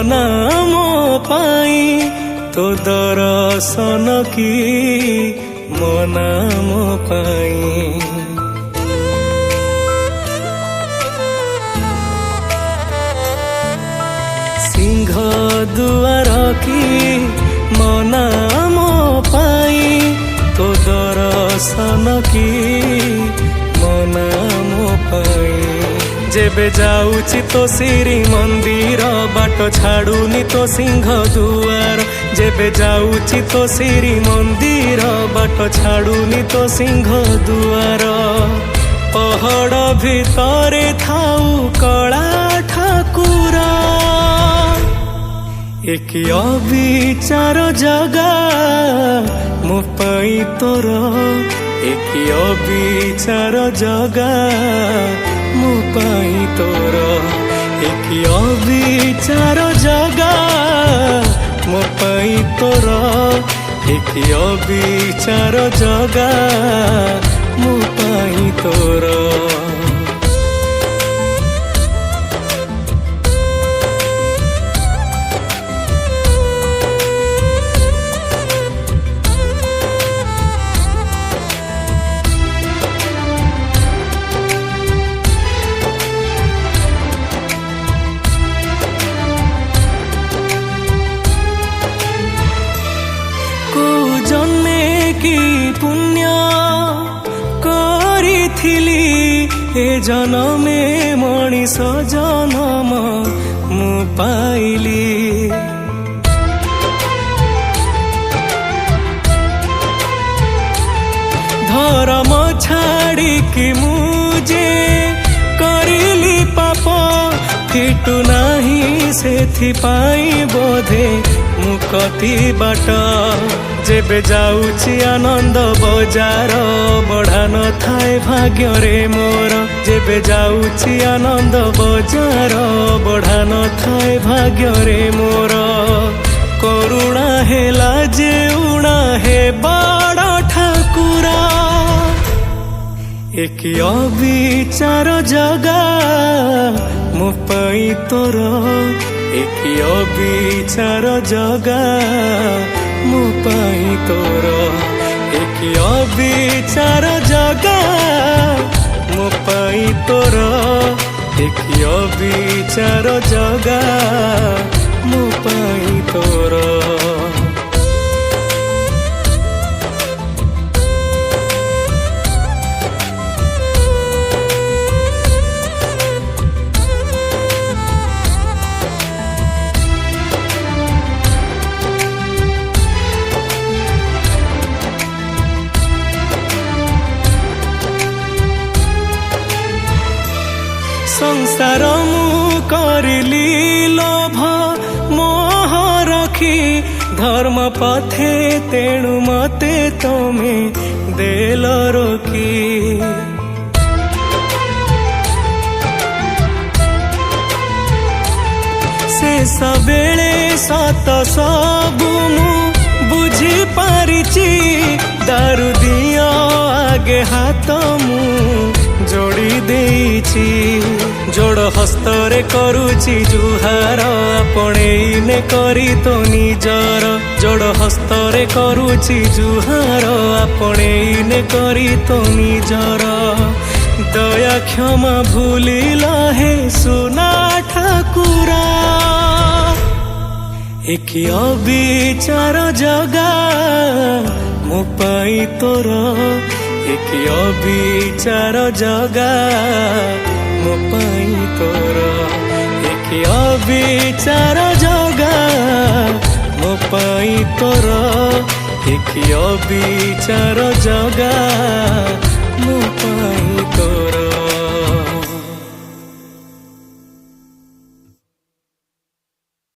नाम पाई तो दर्शन की मो नाम पाई। सिंह दुआर की मो नाम पाई तो दर्शन की मो नाम पाई। जेबे जाऊची तो श्री मंदिर बाट छाड़ुनी तो सिंह दुआर। जेबे जाऊची तो श्री मंदिर बाट छाड़ुनी तो सिंह दुआर। पहाड़ भितरे थाऊ कला ठाकुर एक अविचार जगा मो पाई तोर। एक अविचार जगा मो पाई तोर। एक अविचार जगा मो पाई तोर। एक अविचार जगा मो पाई तोर। की पुण्य करिथिली ए जनमे मणिष जनम मु पाइली। धर्म छाड़िकी मुझे करिली पाप फिटु नाही सेथिपाई बोधे मु कति बाट। जेबे जाऊची आनंद बजार बढ़ा न थाए भाग्य रे मोर। जेबे जाऊची आनंद बजार बढ़ा न थाए भाग्य रे मोर। करुणा हेला जे उणा हे बड़ ठाकुरा एक अविचार जगा मो पाई तोर। एक अविचार जगा मो पाई तोर। एक अविचार जगा मो पाई तोर। एक अविचार जगा मो पाई तोर। संसार मु करली लोभ मोह रखी धर्म पथे तेणु मते तमे देल रोकी। शेष बेले सत सबु मु बुझी पारिची। दारु दियो आगे हाथ मु जोड़ी देइची। जोड़ हस्तरे करुची जुहार आपणे करी तो निजर। जोड़ हस्तरे करुची जुहार आपणे करी तो निजर। दया क्षमा भूलिला हे सुना ठाकुरा एक अविचार जगा मो पाई तोर। एक अविचार जगा मो पाई तोर। एक अविचार जगा मो पाई तोर। एक अविचार जगा मो पाई तोर।